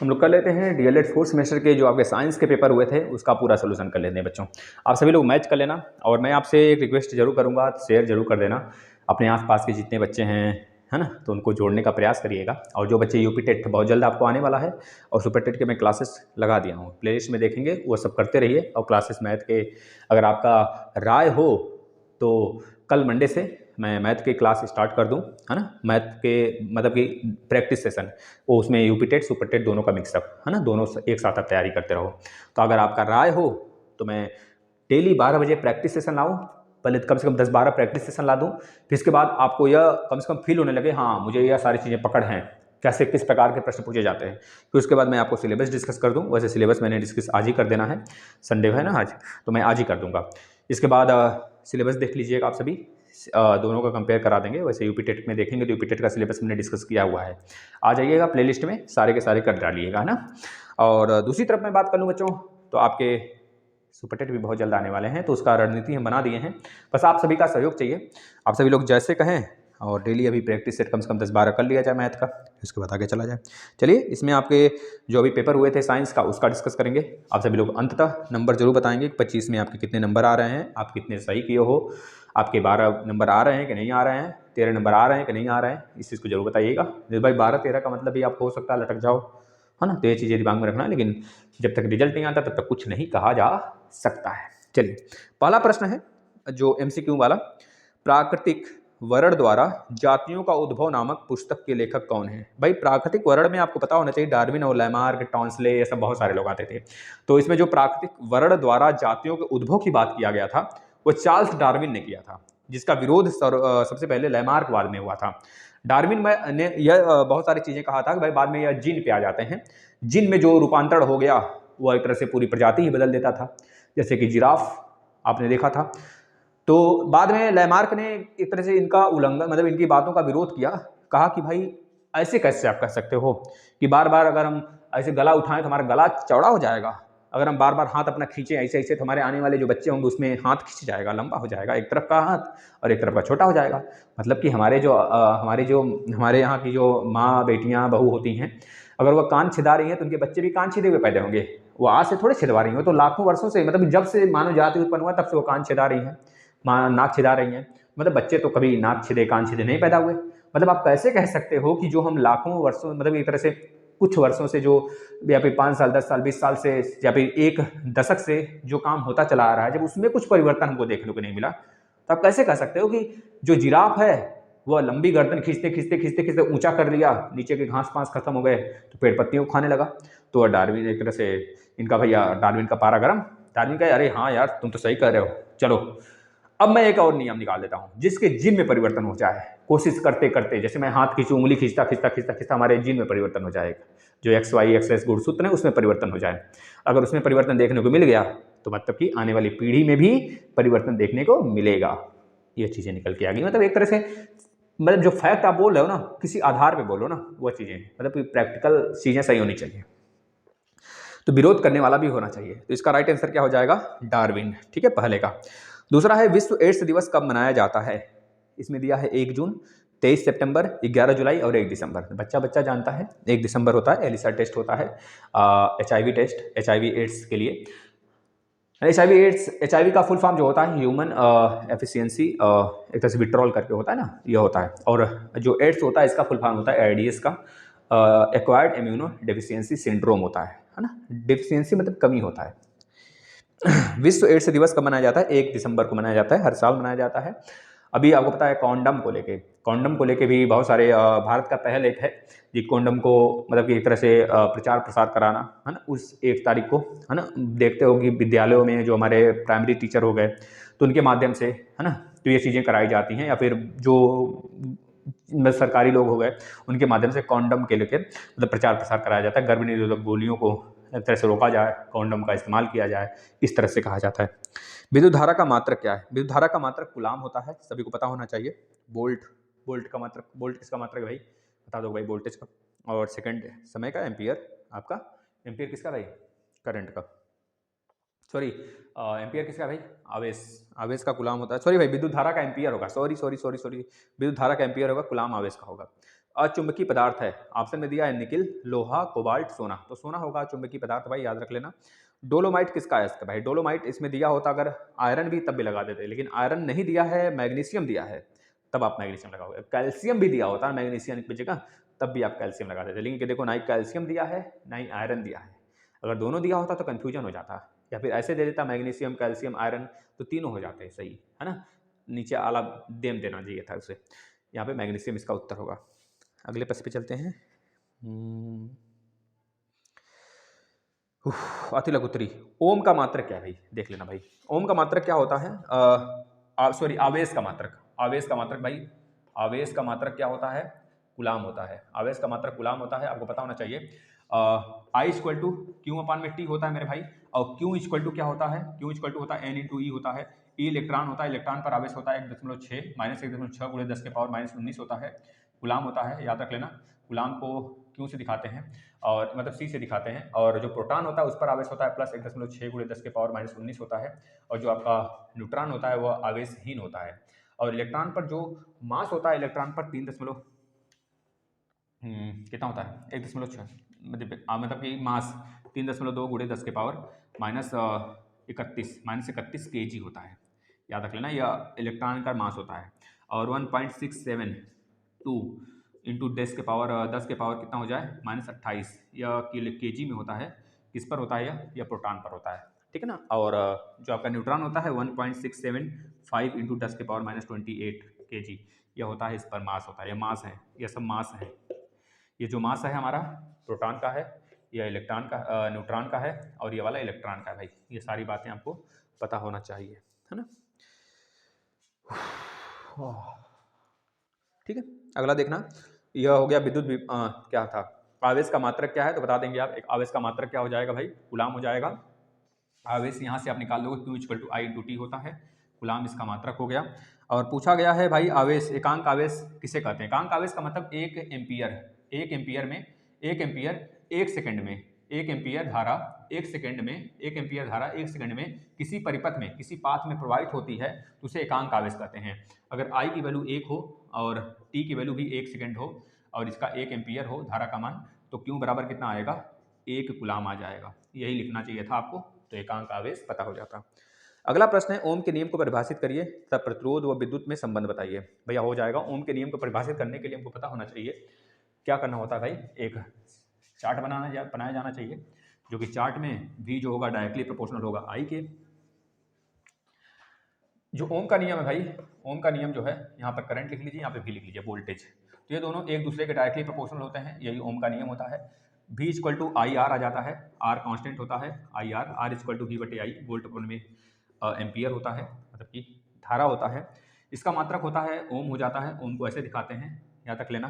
हम लोग कर लेते हैं डीएलएड फोर्थ सेमेस्टर के जो आपके साइंस के पेपर हुए थे उसका पूरा सोल्यूशन कर लेते हैं बच्चों। आप सभी लोग मैच कर लेना और मैं आपसे एक रिक्वेस्ट जरूर करूंगा, शेयर जरूर कर देना अपने आसपास के जितने बच्चे हैं, है ना, तो उनको जोड़ने का प्रयास करिएगा। और जो बच्चे यूपी टेट बहुत जल्द आपको आने वाला है और सुपर टेट के मैं क्लासेस लगा दिया हूँ, प्लेलिस्ट में देखेंगे, वो सब करते रहिए। और क्लासेस मैथ के अगर आपका राय हो तो कल मंडे से मैं मैथ की क्लास स्टार्ट कर दूं, है ना। मैथ के मतलब कि प्रैक्टिस सेशन, वो उसमें यूपी टेट सुपर टेट दोनों का मिक्सअप, है ना, दोनों एक साथ आप तैयारी करते रहो। तो अगर आपका राय हो तो मैं डेली 12 बजे प्रैक्टिस सेशन लाऊं, पहले कम से कम 10-12 प्रैक्टिस सेशन ला दूं, फिर इसके बाद आपको यह कम से कम फील होने लगे हाँ मुझे यह सारी चीज़ें पकड़ हैं, कैसे किस प्रकार के प्रश्न पूछे जाते हैं। फिर उसके बाद मैं आपको सिलेबस डिस्कस कर दूं। वैसे सिलेबस मैंने डिस्कस आज ही कर देना है, संडे है ना आज, तो मैं आज ही कर दूंगा। इसके बाद सिलेबस देख लीजिएगा आप सभी, दोनों का कंपेयर करा देंगे। वैसे यूपी टेट में देखेंगे तो यूपी टेट का सिलेबस मैंने डिस्कस किया हुआ है, आ जाइएगा प्लेलिस्ट में सारे के सारे कर डालिएगा, है ना। और दूसरी तरफ मैं बात कर लूँ बच्चों, तो आपके सुपर टेट भी बहुत जल्द आने वाले हैं, तो उसका रणनीति हम बना दिए हैं, बस आप सभी का सहयोग चाहिए। आप सभी लोग जैसे कहें, और डेली अभी प्रैक्टिस सेट कम से कम 10-12 कर लिया जाए मैथ का, उसके बाद आगे चला जाए। चलिए, इसमें आपके जो अभी पेपर हुए थे साइंस का उसका डिस्कस करेंगे। आप सभी लोग अंततः नंबर जरूर बताएंगे कि 25 में आपके कितने नंबर आ रहे हैं, आप कितने सही किए हो, आपके 12 नंबर आ रहे हैं कि नहीं आ रहे हैं, 13 नंबर आ रहे हैं कि नहीं आ रहे हैं, इस चीज़ को जरूर बताइएगा। भाई 12-13 का मतलब भी आप हो सकता है लटक जाओ, है ना, तो ये चीज़ें दिमाग में रखना। लेकिन जब तक रिजल्ट नहीं आता तब तक कुछ नहीं कहा जा सकता है। चलिए, पहला प्रश्न है जो एमसीक्यू वाला, प्राकृतिक वर्ण द्वारा जातियों का उद्भव नामक पुस्तक के लेखक कौन है। भाई प्राकृतिक वर्ण में आपको पता होना चाहिए डार्विन और लैमार्क, टॉन्सले, ये सब बहुत सारे लोग आते थे। तो इसमें जो प्राकृतिक वर्ण द्वारा जातियों के उद्भव की बात किया गया था वो चार्ल्स डार्विन ने किया था, जिसका विरोध सबसे पहले लैमार्क बाद में हुआ था। डार्विन ने यह बहुत सारी चीजें कहा था कि भाई बाद में यह जीन पे आ जाते हैं, जीन में जो रूपांतरण हो गया वो एक तरह से पूरी प्रजाति ही बदल देता था, जैसे कि जिराफ आपने देखा था। तो बाद में लैमार्क ने एक तरह से इनका उल्लंघन, मतलब इनकी बातों का विरोध किया, कहा कि भाई ऐसे कैसे आप कह सकते हो कि बार बार अगर हम ऐसे गला उठाएं तो हमारा गला चौड़ा हो जाएगा, अगर हम बार बार हाथ अपना खींचें ऐसे ऐसे तो हमारे आने वाले जो बच्चे होंगे उसमें हाथ खींच जाएगा, लंबा हो जाएगा, एक तरफ का हाथ और एक तरफ का छोटा हो जाएगा। मतलब कि हमारे यहाँ की जो माँ बेटियाँ बहू होती हैं, अगर वह कान छिदा रही हैं तो उनके बच्चे भी कान छिदे हुए पैदा होंगे। वो आज से थोड़े छिदवा रही हो, तो लाखों वर्षों से, मतलब जब से मानव जाति उत्पन्न हुआ तब से वो कान छिदा रही हैं, नाक छिदा रही हैं। मतलब बच्चे तो कभी नाक छिदे कान छिदे नहीं पैदा हुए। मतलब आप कैसे कह सकते हो कि जो हम लाखों वर्षों, मतलब एक तरह से कुछ वर्षों से जो, या फिर 5 साल 10 साल 20 साल से या फिर एक दशक से जो काम होता चला आ रहा है, जब उसमें कुछ परिवर्तन हमको देखने को नहीं मिला, तो आप कैसे कह सकते हो कि जो जिराफ है वह लंबी गर्दन खींचते खींचते खींचते खींचते ऊंचा कर लिया, नीचे के घास पास खत्म हो गए तो पेड़ पत्तियों को खाने लगा। तो डार्विन एक तरह से इनका भैया डार्विन का पारा गरम। डार्विन का अरे हाँ यार तुम तो सही कह रहे हो, चलो अब मैं एक और नियम निकाल देता हूँ जिसके जीन में परिवर्तन हो जाए। कोशिश करते करते, जैसे मैं हाथ खींचूं, उंगली खींचता खींचता खींचता खींचता हमारे जीन में परिवर्तन हो जाएगा, जो XY गुणसूत्र है उसमें परिवर्तन हो जाए। अगर उसमें परिवर्तन देखने को मिल गया तो मतलब कि आने वाली पीढ़ी में भी परिवर्तन देखने को मिलेगा। ये चीजें निकल के आ गई। मतलब एक तरह से, मतलब जो फैक्ट आप बोल रहे हो ना, किसी आधार पे बोलो ना, वो चीजें मतलब प्रैक्टिकल चीजें सही होनी चाहिए, तो विरोध करने वाला भी होना चाहिए। तो इसका राइट आंसर क्या हो जाएगा, डार्विन। ठीक है, पहले का। दूसरा है विश्व एड्स दिवस कब मनाया जाता है। इसमें दिया है 1 जून, 23 सितंबर, 11 जुलाई और 1 दिसंबर। बच्चा बच्चा जानता है 1 दिसंबर होता है, एलिसा टेस्ट होता है, HIV टेस्ट, HIV एड्स के लिए। HIV का फुल फॉर्म जो होता है ह्यूमन एफिशिएंसी, एक तरह से विड्रॉल करके होता है ना, ये होता है। और जो एड्स होता है इसका फुल फॉर्म होता है AIDS का, एक्वायर्ड इम्यूनो डेफिशिएंसी सिंड्रोम होता है ना। डेफिशिएंसी मतलब कमी होता है। विश्व एड्स दिवस कब मनाया जाता है, 1 दिसंबर को मनाया जाता है, हर साल मनाया जाता है। अभी आपको पता है कॉन्डम को लेके भी बहुत सारे, भारत का पहल एक है कि कॉन्डम को मतलब कि एक तरह से प्रचार प्रसार कराना, है ना, उस 1 तारीख को, है ना। देखते हो कि विद्यालयों में जो हमारे प्राइमरी टीचर हो गए तो उनके माध्यम से, है ना, तो ये चीज़ें कराई जाती हैं, या फिर जो सरकारी लोग हो गए उनके माध्यम से कॉन्डम के लेकर मतलब प्रचार प्रसार कराया जाता है, गर्भ निरोधक गोलियों को एक तरह से रोका जाए, कॉन्डम का इस्तेमाल किया जाए, इस तरह से कहा जाता है। विद्युत धारा का मात्रक क्या है। विद्युत धारा का मात्रक कूलाम होता है, सभी को पता होना चाहिए। बोल्ट का मात्रक, बोल्ट किसका मात्रक है भाई, बता दो भाई, वोल्टेज का। और सेकंड समय का, एम्पियर। आपका एम्पियर किसका भाई, करंट का। सॉरी, एम्पियर किसका भाई, आवेश का कूलाम होता है। सॉरी भाई, विद्युत धारा का एम्पियर होगा, सॉरी, विद्युत धारा का एम्पियर होगा, कूलाम आवेश का होगा। अचुंबकीय पदार्थ है। ऑप्शन में दिया है निकिल, लोहा, कोबाल्ट, सोना। तो सोना होगा चुंबकीय पदार्थ भाई, याद रख लेना। डोलोमाइट किसका है इसका भाई? डोलोमाइट इसमें दिया होता अगर आयरन भी तब भी लगा देते, लेकिन आयरन नहीं दिया है, मैग्नीशियम दिया है, तब आप मैग्नीशियम लगाओगे। कैल्शियम भी दिया होता है मैग्नीशियम की जगह, तब भी आप कैल्शियम लगा देते, लेकिन देखो ना ही कैल्शियम दिया है ना ही आयरन दिया है। अगर दोनों दिया होता तो कन्फ्यूजन हो जाता, या फिर ऐसे दे देता मैग्नीशियम, कैल्शियम, आयरन, तो तीनों हो जाते हैं सही, है ना। नीचे आला देम देना चाहिए था उसे। यहाँ पे मैग्नीशियम इसका उत्तर होगा। अगले प्रश्न पे चलते हैं। अति लघुत्तरी। ओम का मात्रक क्या है भाई? देख लेना भाई, ओम का मात्रक क्या होता है? सॉरी, आवेश का मात्रक। आवेश का मात्रक भाई, आवेश का मात्रक क्या होता है? गुलाम होता है। आवेश का मात्रक गुलाम होता है, आपको पता होना चाहिए। आई इक्वल टू क्यू अपान में टी होता है मेरे भाई, और क्यू इक्वल टू क्या होता है? क्यू इक्वल टू होता है एन इंटू ई होता है। ई इलेक्ट्रॉन होता है, इलेक्ट्रॉन पर आवेश होता है 1.6 माइनस 1.6 गुणे 10 के पावर माइनस 19 होता है। गुलाम होता है, याद रख लेना। गुलाम को क्यू से दिखाते हैं, और मतलब सी से दिखाते हैं, और जो प्रोटॉन होता है उस पर आवेश होता है प्लस 1.6 गुणे 10 के पावर माइनस 19 होता है, और जो आपका न्यूट्रॉन होता है वह आवेशहीन होता है। और इलेक्ट्रॉन पर जो मास होता है, इलेक्ट्रॉन पर कितना होता है? 1.6, मतलब कि मास 3.2 गुणे 10 के पावर माइनस 31 kg होता है, याद रख लेना। यह इलेक्ट्रॉन का मास होता है। और 1.672 इंटू 10 के पावर कितना हो जाए? माइनस 28, यह kg में होता है। किस पर होता है? यह प्रोटॉन पर होता है, ठीक है ना। और जो आपका न्यूट्रॉन होता है 1.675 इंटू 10 के पावर माइनस 28 kg, यह होता है, इस पर मास होता है। यह मास है, यह सब मास है। ये जो मास है हमारा प्रोटॉन का है, यह इलेक्ट्रॉन का न्यूट्रॉन का है, और ये वाला इलेक्ट्रॉन का है भाई। ये सारी बातें आपको पता होना चाहिए, है ना। ठीक है, अगला देखना। यह हो गया विद्युत क्या था? आवेश का मात्रक क्या है, तो बता देंगे आप। एक आवेश का मात्रक क्या हो जाएगा भाई? कूलाम हो जाएगा। आवेश यहाँ से आप निकाल लोगे, Q equal to I into T होता है। कूलाम इसका मात्रक हो गया। और पूछा गया है भाई आवेश, एकांक आवेश किसे कहते हैं? एकांक आवेश का मतलब 1 एम्पियर। 1 एम्पियर में 1 एम्पियर 1 सेकंड में, 1 एम्पियर धारा 1 सेकंड में, 1 एम्पियर धारा 1 सेकंड में किसी परिपथ में, किसी पाथ में प्रवाहित होती है, तो उसे एकांक आवेश कहते हैं। अगर आई की वैल्यू 1 हो और टी की वैल्यू भी 1 सेकंड हो और इसका 1 एम्पियर हो धारा का मान, तो क्यू बराबर कितना आएगा? 1 कूलाम आ जाएगा। यही लिखना चाहिए था आपको, तो एकांक आवेश पता हो जाता। अगला प्रश्न है, ओम के नियम को परिभाषित करिए तथा प्रतिरोध व विद्युत में संबंध बताइए। भैया हो जाएगा। ओम के नियम को परिभाषित करने के लिए हमको पता होना चाहिए क्या करना होता है भाई। एक चार्ट बनाया जाना चाहिए, जो कि चार्ट में भी जो होगा डायरेक्टली प्रोपोर्शनल होगा आई के। जो ओम का नियम है भाई, ओम का नियम जो है, यहाँ पर करंट लिख लीजिए, यहाँ पे भी लिख लीजिए वोल्टेज, तो ये दोनों एक दूसरे के डायरेक्टली प्रोपोर्शनल होते हैं, यही ओम का नियम होता है। V equal to I R आ जाता है, आर कांस्टेंट होता है, I R equal to V बटे आई, वोल्ट अपन में एम्पियर होता है, मतलब कि धारा होता है। इसका मात्रक होता है ओम हो जाता है। ओम को ऐसे दिखाते हैं, यहाँ तक लेना।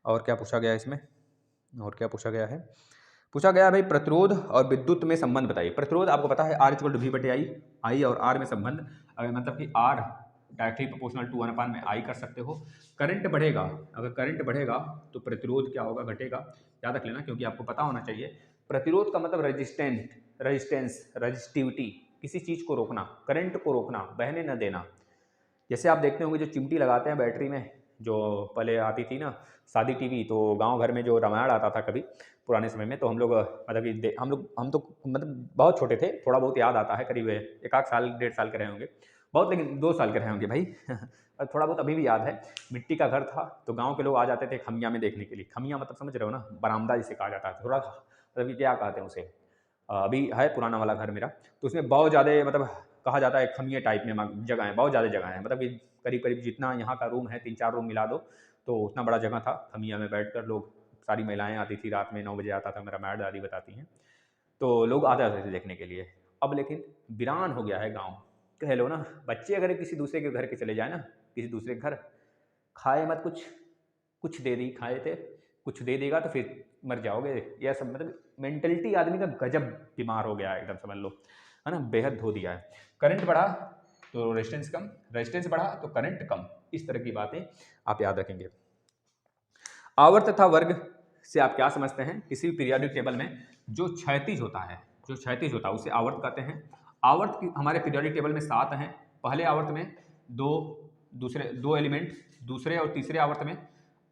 और क्या पूछा गया इसमें? और क्या पूछा गया है? पूछा गया भाई प्रतिरोध और विद्युत में संबंध बताइए। प्रतिरोध आपको पता है आर इक्वल टू वी बटे आई, आई और आर में संबंध, मतलब कि आर डायरेक्टली प्रोपोर्शनल टू 1 में आई कर सकते हो। करंट बढ़ेगा, अगर करंट बढ़ेगा तो प्रतिरोध क्या होगा? घटेगा, याद रख लेना, क्योंकि आपको पता होना चाहिए। प्रतिरोध का मतलब रजिस्टिविटी, किसी चीज़ को रोकना, करंट को रोकना, बहने न देना। जैसे आप देखते होंगे जो चिमटी लगाते हैं बैटरी में, जो पहले आती थी ना शादी टीवी, तो गांव घर में जो रामायण आता था कभी पुराने समय में, तो हम लोग मतलब कि हम तो मतलब बहुत छोटे थे, थोड़ा बहुत याद आता है, करीब 1 साल 1.5 साल के रहे होंगे, बहुत, लेकिन 2 साल के रहे होंगे भाई और थोड़ा बहुत अभी भी याद है। मिट्टी का घर था, तो गाँव के लोग आ जाते थे खमिया में देखने के लिए। खमिया मतलब समझ रहे हो ना, बरामदा जिसे कहा जाता है, थोड़ा मतलब कि क्या कहते हैं उसे, अभी है पुराना वाला घर मेरा, तो उसमें बहुत ज़्यादा मतलब कहा जाता है खमिया टाइप में जगह है, बहुत ज़्यादा जगह है, मतलब कि करीब करीब जितना यहाँ का रूम है 3-4 रूम मिला दो तो उतना बड़ा जगह था। खमिया में बैठकर लोग, सारी महिलाएं आती थी, रात में 9 बजे आता था, मेरा मैड दादी बताती हैं, तो लोग आ जाते थे देखने के लिए। अब लेकिन वीरान हो गया है गाँव, कह लो ना। बच्चे अगर किसी दूसरे के घर के चले जाए ना, किसी दूसरे के घर, खाए मत कुछ, कुछ दे दी, खाए थे कुछ दे देगा तो फिर मर जाओगे, यह सब मतलब मेंटलिटी आदमी का गजब बीमार हो गया है एकदम, समझ लो, है ना, बेहद धो दिया है। करंट बढ़ा तो रेजिस्टेंस कम, रेजिस्टेंस बढ़ा तो करंट कम, इस तरह की बातें आप याद रखेंगे। आवर्त तथा वर्ग से आप क्या समझते हैं? किसी भी पीरियोडिक टेबल में जो क्षैतिज होता है, जो क्षैतिज होता है उसे आवर्त कहते हैं। आवर्त हमारे पीरियोडिक टेबल में 7 हैं। पहले आवर्त में 2, दूसरे 2 एलिमेंट, दूसरे और तीसरे आवर्त में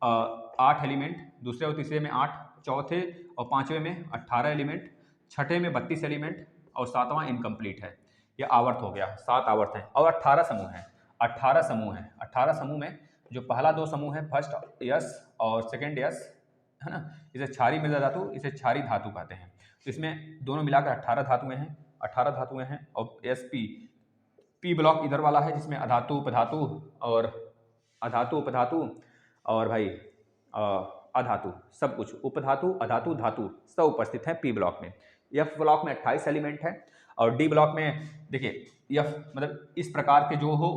8 एलिमेंट, दूसरे और तीसरे में 8, चौथे और पांचवें में 18 एलिमेंट, छठे में 32 एलिमेंट और सातवां इनकम्प्लीट है। यह आवर्त हो गया, 7 आवर्त हैं और 18 समूह हैं। 18 समूह हैं। 18 समूह में जो पहला 2 समूह है, फर्स्ट यस और सेकेंड यस, है ना, इसे क्षारीय मृदा धातु, इसे क्षारीय धातु कहते हैं। तो इसमें दोनों मिलाकर 18 धातुएं हैं। 18 धातुएं हैं और पी ब्लॉक इधर वाला है जिसमें अधातु उपधातु और भाई अधातु, सब कुछ उपधातु अधातु धातु सब उपस्थित है पी ब्लॉक में। एफ ब्लॉक में 28 एलिमेंट है और डी ब्लॉक में देखिए एफ मतलब इस प्रकार के जो हो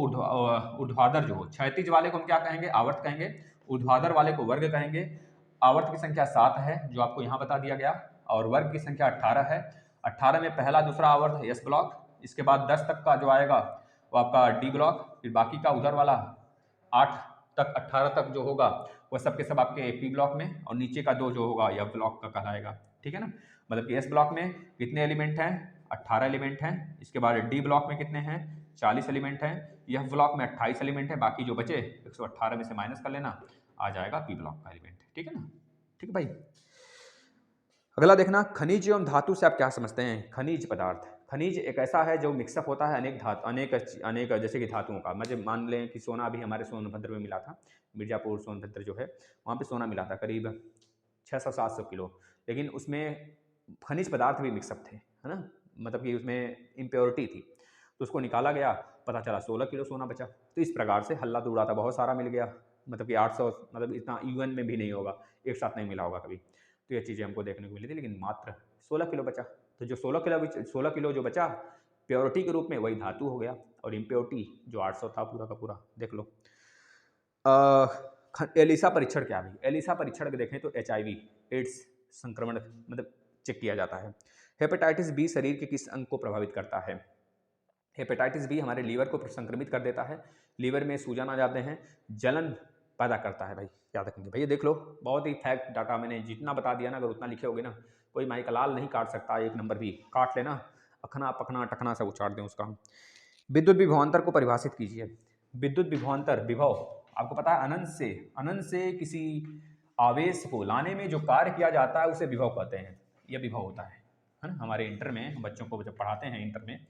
ऊर्ध्वाधर जो हो, क्षैतिज वाले को हम क्या कहेंगे, आवर्त कहेंगे, ऊर्ध्वाधर वाले को वर्ग कहेंगे। आवर्त की संख्या 7 है जो आपको यहाँ बता दिया गया और वर्ग की संख्या 18 है। 18 में पहला दूसरा आवर्त है एस ब्लॉक, इसके बाद 10 तक का जो आएगा वो आपका डी ब्लॉक, फिर बाकी का उधर वाला 8 तक 18 तक जो होगा वह सब के सब आपके पी ब्लॉक में और नीचे का 2 जो होगा यह ब्लॉक का कहलाएगा। ठीक है ना, मतलब कि एस ब्लॉक में कितने एलिमेंट हैं, 18 एलिमेंट हैं। इसके बाद डी ब्लॉक में कितने हैं, 40 एलिमेंट हैं। यह ब्लॉक में 28 एलिमेंट है, बाकी जो बचे 118 में से माइनस कर लेना, आ जाएगा पी ब्लॉक का एलिमेंट। ठीक है ना, ठीक है भाई। अगला देखना, खनिज एवं धातु से आप क्या समझते हैं। खनिज पदार्थ, खनिज एक ऐसा है जो मिक्सअप होता है अनेक जैसे कि धातुओं का। मुझे मान लें कि सोना अभी हमारे सोनभद्र में मिला था, मिर्जापुर सोनभद्र जो है वहाँ पे सोना मिला था करीब 600-700 किलो, लेकिन उसमें खनिज पदार्थ भी मिक्सअप थे, है ना, मतलब कि उसमें इम्प्योरिटी थी, तो उसको निकाला गया, पता चला 16 किलो सोना बचा। तो इस प्रकार से हल्ला तो उड़ा था, बहुत सारा मिल गया, मतलब कि 800, मतलब इतना यूएन में भी नहीं होगा, एक साथ नहीं मिला होगा कभी। तो ये चीज़ें हमको देखने को मिली थी, लेकिन मात्र 16 किलो बचा। तो जो 16 किलो जो बचा प्योरिटी के रूप में वही धातु हो गया, और इम्प्योरिटी जो 800 था पूरा का पूरा। देख लो एलिसा परीक्षण क्या है। एलिसा परीक्षण देखें तो HIV एड्स संक्रमण मतलब चेक किया जाता है। हेपेटाइटिस बी शरीर के किस अंग को प्रभावित करता है। हेपेटाइटिस बी हमारे लीवर को संक्रमित कर देता है, लीवर में सूजन आ जाते हैं, जलन पैदा करता है। भाई याद रखेंगे भैया, देख लो बहुत ही फैक्ट डाटा मैंने जितना बता दिया ना, अगर उतना लिखे होगे ना, कोई माई का लाल नहीं काट सकता, एक नंबर भी काट लेना, अखना पखना टखना सब उछाड़ दें उसका। विद्युत विभवांतर को परिभाषित कीजिए। विद्युत विभवांतर, विभव आपको पता है अनंत से किसी आवेश को लाने में जो कार्य किया जाता है उसे विभव कहते हैं, यह विभव होता है ना। हमारे इंटर में बच्चों को जब पढ़ाते हैं इंटर में,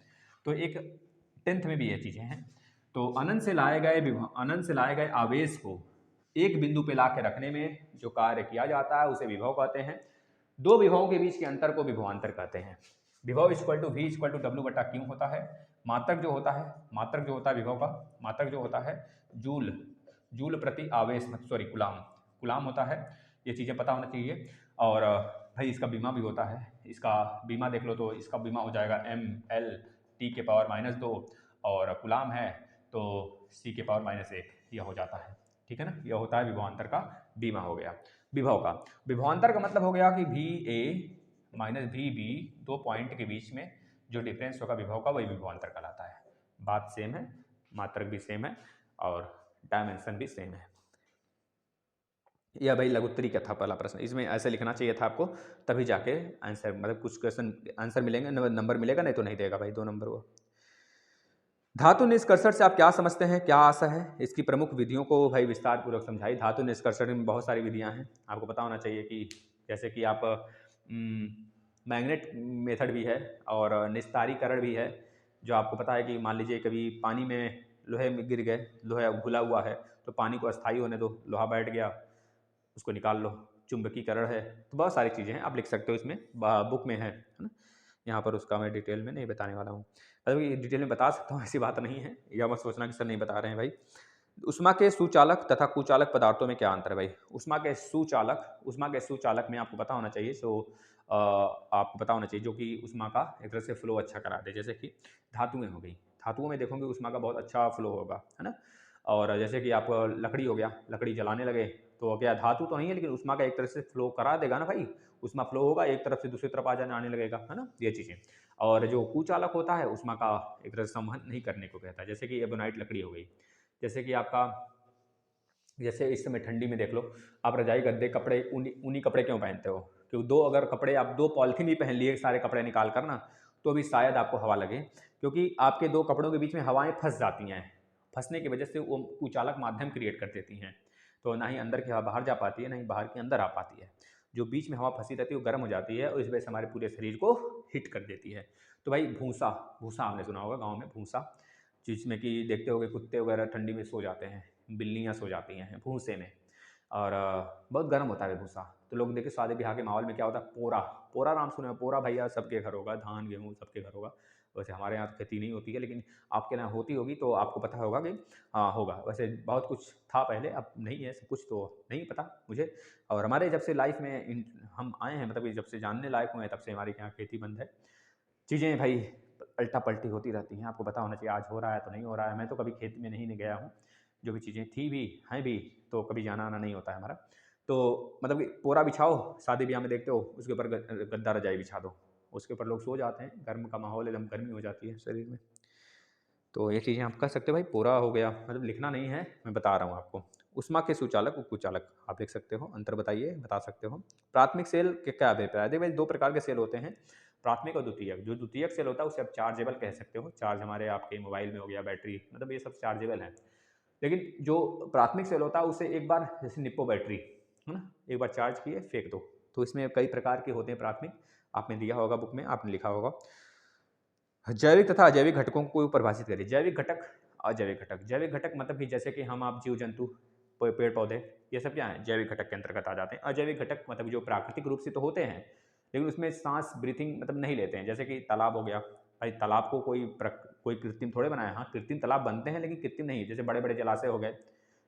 तो एक 10th में भी ये चीज़ें हैं। तो अनंत से लाए गए आवेश को एक बिंदु पे ला के रखने में जो कार्य किया जाता है उसे विभव कहते हैं। दो विभवों के बीच के अंतर को विभवांतर कहते हैं। विभव equal to V equal to W/Q होता है। मात्रक जो होता है विभव का, मात्रक जो होता है जूल प्रति आवेश, सॉरी कुलाम होता है। ये चीज़ें पता होना चाहिए। और भाई इसका बीमा भी होता है, इसका बीमा देख लो तो इसका बीमा हो जाएगा mL/10⁻², और कुलाम है तो C⁻⁻1 यह हो जाता है। ठीक है ना, यह होता है विभवांतर का बीमा हो गया। विभव का विभवांतर का मतलब हो गया कि VA माइनस VB, 2 पॉइंट के बीच में जो डिफरेंस होगा विभव का, वही विभवांतर कहलाता है। बात सेम है, मात्रक भी सेम है और डायमेंशन भी सेम है। यह भाई लघुत्तरी का था पहला प्रश्न, इसमें ऐसे लिखना चाहिए था आपको, तभी जाके आंसर, मतलब कुछ क्वेश्चन आंसर मिलेंगे, नंबर मिलेगा, नहीं तो नहीं देगा भाई 2 नंबर वो। धातु निष्कर्षण से आप क्या समझते हैं, क्या आशा है। इसकी प्रमुख विधियों को भाई विस्तार पूर्वक समझाई। धातु निष्कर्षण में बहुत सारी विधियां हैं, आपको पता होना चाहिए कि जैसे कि आप मैग्नेट मेथड भी है और निस्तारीकरण भी है। जो आपको पता है कि मान लीजिए कभी पानी में लोहे में गिर गए, लोहा घुला हुआ है, तो पानी को अस्थायी होने दो, लोहा बैठ गया, उसको निकाल लो। चुंबकीकरण है, तो बहुत सारी चीज़ें हैं, आप लिख सकते हो, इसमें बुक में है ना। यहाँ पर उसका मैं डिटेल में नहीं बताने वाला हूँ, मतलब डिटेल में बता सकता हूँ ऐसी बात नहीं है, या मत सोचना कि सर नहीं बता रहे हैं भाई। उष्मा के सुचालक तथा कुचालक पदार्थों में क्या अंतर है भाई। उष्मा के सुचालक में आपको पता होना चाहिए, आपको पता होना चाहिए जो कि उष्मा का एक तरह से फ्लो अच्छा करा दे। जैसे कि धातुएं हो गई, धातुओं में देखोगे उष्मा का बहुत अच्छा फ्लो होगा, है ना। और जैसे कि आप लकड़ी हो गया, लकड़ी जलाने लगे तो क्या धातु तो नहीं है, लेकिन उष्मा का एक तरह से फ्लो करा देगा ना भाई, उष्मा फ्लो होगा, एक तरफ से दूसरी तरफ आने लगेगा, है ना, ये चीज़ें। और जो कुचालक होता है उष्मा का एक तरह से संवहन नहीं करने को कहता है। जैसे कि एबोनाइट लकड़ी हो गई, जैसे कि आपका, जैसे इस समय ठंडी में देख लो, आप रजाई गद्दे कपड़े ऊनी कपड़े क्यों पहनते हो, क्योंकि अगर कपड़े आप 2 पॉलिथीन भी पहन लिए सारे कपड़े निकाल कर ना, तो भी शायद आपको हवा लगे, क्योंकि आपके 2 कपड़ों के बीच में हवाएं फंस जाती हैं फंसने की वजह से वो कुचालक माध्यम क्रिएट कर देती हैं, तो ना ही अंदर की हवा बाहर जा पाती है, ना ही बाहर की अंदर आ पाती है। जो बीच में हवा फंसी रहती है वो गर्म हो जाती है और इस वजह से हमारे पूरे शरीर को हिट कर देती है। तो भाई भूसा, भूसा आपने सुना होगा गाँव में भूसा, जिसमें कि देखते होगे कुत्ते वगैरह ठंडी में सो जाते हैं, बिल्लियाँ सो जाती हैं भूसे में, और बहुत गर्म होता है भूसा। तो लोग देखिए शादी ब्याह के माहौल में क्या होता है, पोरा, पोरा नाम सुना है? पोरा भैया सबके घर होगा, धान गेहूँ सबके घर होगा। वैसे हमारे यहाँ तो खेती नहीं होती है, लेकिन आपके यहाँ होती होगी तो आपको पता होगा कि हाँ होगा। वैसे बहुत कुछ था पहले, अब नहीं है सब कुछ, तो नहीं पता मुझे। और हमारे जब से लाइफ में हम आए हैं, मतलब कि जब से जानने लायक हुए हैं, तब से हमारे यहाँ खेती बंद है। चीज़ें भाई पलटा पलटी होती रहती हैं, आपको पता होना चाहिए आज हो रहा है तो नहीं हो रहा है। मैं तो कभी खेत में नहीं गया हूँ, जो भी चीज़ें थी भी हैं भी, तो कभी जाना आना नहीं होता है हमारा। तो मतलब कि पोरा बिछाओ, शादी ब्याह में देखते हो, उसके ऊपर गद्दा रजाई बिछा दो, उसके ऊपर लोग सो जाते हैं, गर्म का माहौल, एकदम गर्मी हो जाती है शरीर में। तो ये चीज़ें आप कर सकते हो भाई। पोरा हो गया, मतलब लिखना नहीं है, मैं बता रहा हूँ आपको। ऊष्मा के सुचालक व कुचालक आप लिख सकते हो, अंतर बताइए, बता सकते हो। प्राथमिक सेल के क्या अभिप्राय है? देखिए भाई 2 प्रकार के सेल होते हैं, प्राथमिक और द्वितीयक। जो द्वितीयक सेल होता है उसे आप चार्जेबल कह सकते हो, चार्ज हमारे आपके मोबाइल में हो गया, बैटरी, मतलब ये सब चार्जेबल है। लेकिन जो प्राथमिक सेल होता है उसे एक बार, जैसे निप्पो बैटरी है ना, एक बार चार्ज किए फेंक दो। तो इसमें कई प्रकार के होते हैं प्राथमिक, आपने दिया होगा बुक में, आपने लिखा होगा। जैविक तथा अजैविक घटकों को परिभाषित करिए। जैविक घटक, अजैविक घटक। जैविक घटक मतलब कि जैसे कि हम आप जीव जंतु, पेड़ पौधे, ये सब क्या है, जैविक घटक के अंतर्गत आ जाते हैं। अजैविक घटक मतलब जो प्राकृतिक रूप से तो होते हैं, लेकिन उसमें सांस ब्रीथिंग मतलब नहीं लेते हैं। जैसे कि तालाब हो गया, भाई तालाब को कोई कृत्रिम थोड़े बनाया। हाँ कृत्रिम तालाब बनते हैं, लेकिन कृत्रिम नहीं। जैसे बड़े बड़े जलाशय हो गए,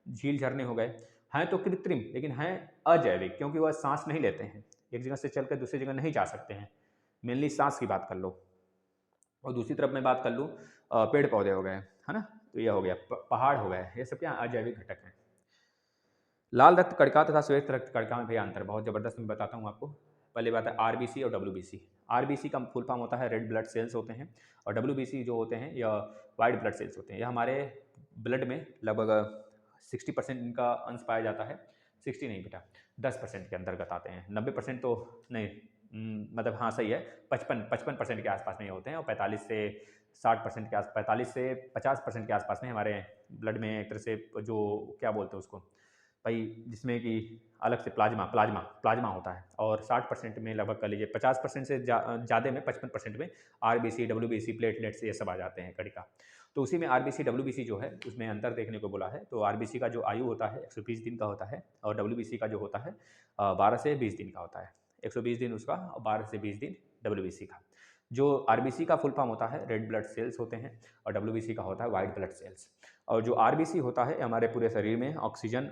झील झरने हो गए, हैं तो कृत्रिम, लेकिन हैं अजैविक, क्योंकि वह सांस नहीं लेते हैं, एक जगह से चलकर दूसरी जगह नहीं जा सकते हैं। मेनली सांस की बात कर लो। और दूसरी तरफ मैं बात कर लूँ, पेड़ पौधे हो गए, है ना, तो यह हो गया, पहाड़ हो गए, ये सब क्या अजैविक घटक हैं। लाल रक्त कणिका तथा श्वेत रक्त कणिका में भैया अंतर बहुत ज़बरदस्त, मैं बताता हूँ आपको। पहली बात है आरबीसी और डब्ल्यूबीसी। आरबीसी का फुल फॉर्म होता है रेड ब्लड सेल्स होते हैं, और डब्ल्यूबीसी जो होते हैं यह वाइट ब्लड सेल्स होते हैं। यह हमारे ब्लड में लगभग 60% इनका अंश पाया जाता है। 60 नहीं बेटा, 10% के अंतर्गत आते हैं। 90% तो नहीं, मतलब हाँ सही है, 55% के आसपास में ये होते हैं, और 45 से 60% के आस 45 से 50% के आसपास में हमारे ब्लड में एक तरह से जो क्या बोलते हैं उसको भाई, जिसमें कि अलग से प्लाज्मा होता है। और 60% में लगभग कर लीजिए, 50% से ज़्यादा में 55% में आरबीसी, डब्ल्यूबीसी, प्लेटलेट्स ये सब आ जाते हैं कणिका। तो उसी में आरबीसी डब्ल्यूबीसी जो है उसमें अंतर देखने को बोला है। तो आरबीसी का जो आयु होता है 120 दिन का होता है, और डब्ल्यूबीसी का जो होता है 12 से 20 दिन का होता है। 120 दिन उसका और 12 से 20 दिन डब्ल्यूबीसी का। जो आरबीसी का फुल फॉर्म होता है रेड ब्लड सेल्स होते हैं, और डब्ल्यूबीसी का होता है वाइट ब्लड सेल्स। और जो आरबीसी होता है हमारे पूरे शरीर में ऑक्सीजन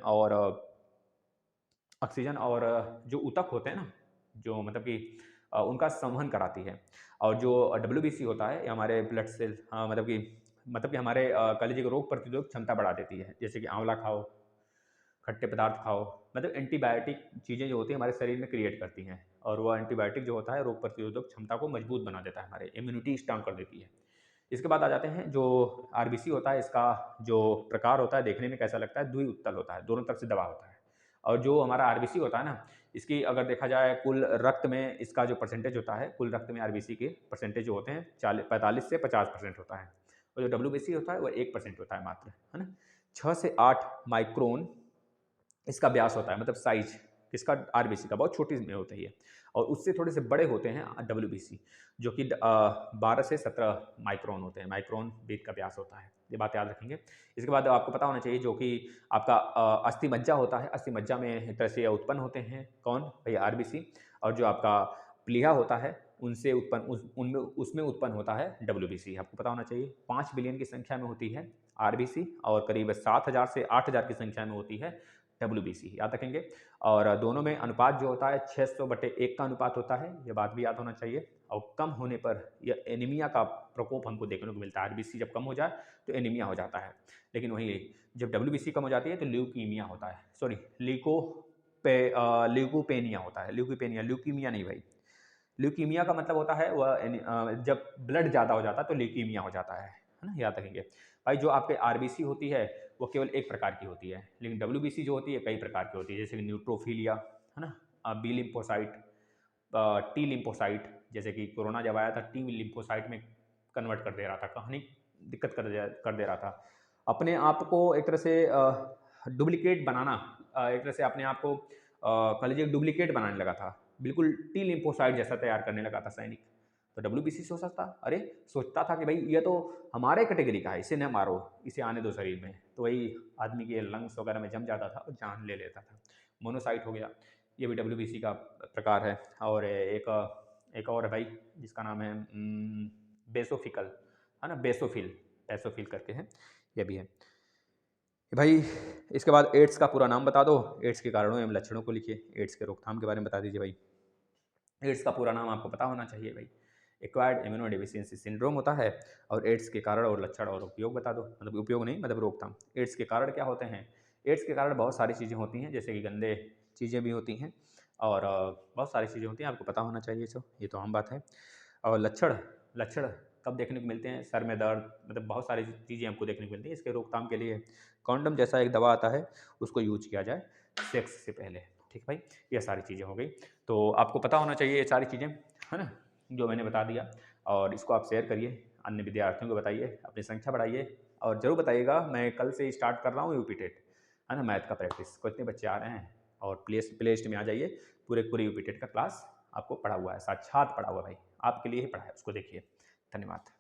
और जो ऊतक होते हैं ना, जो मतलब कि उनका संवहन कराती है। और जो डब्ल्यूबीसी होता है ये हमारे ब्लड सेल, मतलब कि हमारे कह लीजिए कि रोग प्रतिरोधक क्षमता बढ़ा देती है। जैसे कि आंवला खाओ, खट्टे पदार्थ खाओ, मतलब एंटीबायोटिक चीज़ें जो होती हैं हमारे शरीर में क्रिएट करती हैं, और वह एंटीबायोटिक जो होता है रोग प्रतिरोधक क्षमता को मजबूत बना देता है, हमारे इम्यूनिटी स्ट्रांग कर देती है। इसके बाद आ जाते हैं जो आरबीसी होता है, इसका जो प्रकार होता है देखने में कैसा लगता है, द्विउत्तल होता है, दोनों तरफ से दबा होता है। और जो हमारा आरबीसी होता है ना, इसकी अगर देखा जाए कुल रक्त में इसका जो परसेंटेज होता है, कुल रक्त में आरबीसी के परसेंटेज जो होते हैं 45 से 50% होता है। और जो डब्ल्यूबीसी होता है वह 1% होता है मात्र, है ना। 6 से 8 माइक्रोन इसका व्यास होता है, मतलब साइज किसका, आरबीसी का, बहुत छोटी में होता है ये। और उससे थोड़े से बड़े होते हैं डब्ल्यूबीसी, जो कि 12 से 17 माइक्रोन होते हैं, माइक्रोन बीट का व्यास होता है, ये बात याद रखेंगे। इसके बाद आपको पता होना चाहिए जो कि आपका अस्थि मज्जा होता है, अस्थि मज्जा में एक तरह से उत्पन्न होते हैं कौन भैया, आरबीसी। और जो आपका प्लीहा होता है उनसे उत्पन्न उनमें उसमें उत्पन्न होता है डब्ल्यूबीसी। आपको पता होना चाहिए 5 बिलियन की संख्या में होती है आरबीसी, और करीब 7,000 से 8,000 की संख्या में होती है डब्ल्यूबीसी, याद रखेंगे। और दोनों में अनुपात जो होता है 600/1 का अनुपात होता है, ये बात भी याद होना चाहिए। और कम होने पर यह एनीमिया का प्रकोप हमको देखने को मिलता है। आरबीसी जब कम हो जाए तो एनीमिया हो जाता है, लेकिन वहीं जब डब्ल्यूबीसी कम हो जाती है तो ल्यूकीमिया होता है, सॉरी ल्यूकोपेनिया होता है, ल्यूकीमिया नहीं भाई। ल्यूकीमिया का मतलब होता है वह जब ब्लड ज़्यादा हो जाता है तो ल्यूकीमिया हो जाता है ना, याद रखेंगे भाई। जो आपके आरबीसी होती है वो केवल एक प्रकार की होती है, लेकिन डब्ल्यूबीसी जो होती है कई प्रकार की होती है, जैसे कि न्यूट्रोफिलिया, है ना, बी लिम्फोसाइट, टी लिम्फोसाइट, जैसे कि कोरोना जब आया था टी लिम्फोसाइट में कन्वर्ट कर दे रहा था, कहानी दिक्कत कर दे रहा था। अपने आप को एक तरह से डुप्लीकेट बनाना, एक तरह से अपने आप को कह लीजिए डुप्लीकेट बनाने लगा था, बिल्कुल टी लिम्फोसाइट जैसा तैयार करने लगा था सैनिक। तो डब्ल्यूबीसी सोच सकता, अरे सोचता था कि भाई ये तो हमारे कैटेगरी का है, इसे न मारो, इसे आने दो शरीर में, तो वही आदमी के लंग्स वगैरह में जम जाता था और जान ले लेता था। मोनोसाइट हो गया, ये भी डब्ल्यूबीसी का प्रकार है। और एक और है भाई जिसका नाम है बेसोफिकल, है ना, बेसोफिल, बेसोफिल करके है, ये भी है भाई। इसके बाद एड्स का पूरा नाम बता दो, एड्स के कारणों एवं लक्षणों को लिखिए, एड्स के रोकथाम के बारे में बता दीजिए भाई। एड्स का पूरा नाम आपको पता होना चाहिए भाई, एक्वायर्ड इम्यूनो डेफिशिएंसी सिंड्रोम होता है। और एड्स के कारण और लक्षण और उपयोग बता दो, मतलब उपयोग नहीं मतलब रोकथाम। एड्स के कारण क्या होते हैं? एड्स के कारण बहुत सारी चीज़ें होती हैं, जैसे कि गंदे चीज़ें भी होती हैं और बहुत सारी चीज़ें होती हैं, आपको पता होना चाहिए, सो ये तो आम बात है। और लक्षण लक्षण कब देखने को मिलते हैं? सर में दर्द, मतलब बहुत सारी चीज़ें हमको देखने को मिलती हैं। इसके रोकथाम के लिए कॉन्डम जैसा एक दवा आता है, उसको यूज किया जाए सेक्स से पहले, ठीक भाई। ये सारी चीज़ें हो गई, तो आपको पता होना चाहिए ये सारी चीज़ें, है ना, जो मैंने बता दिया। और इसको आप शेयर करिए, अन्य विद्यार्थियों को बताइए, अपनी संख्या बढ़ाइए। और ज़रूर बताइएगा, मैं कल से स्टार्ट कर रहा हूँ यूपी टेट, है ना, मैथ का प्रैक्टिस। कितने बच्चे आ रहे हैं? और प्ले लिस्ट में आ जाइए, पूरे यूपी टेट का क्लास आपको पढ़ा हुआ है, साक्षात पढ़ा हुआ है भाई, आपके लिए ही पढ़ा है, उसको देखिए। धन्यवाद।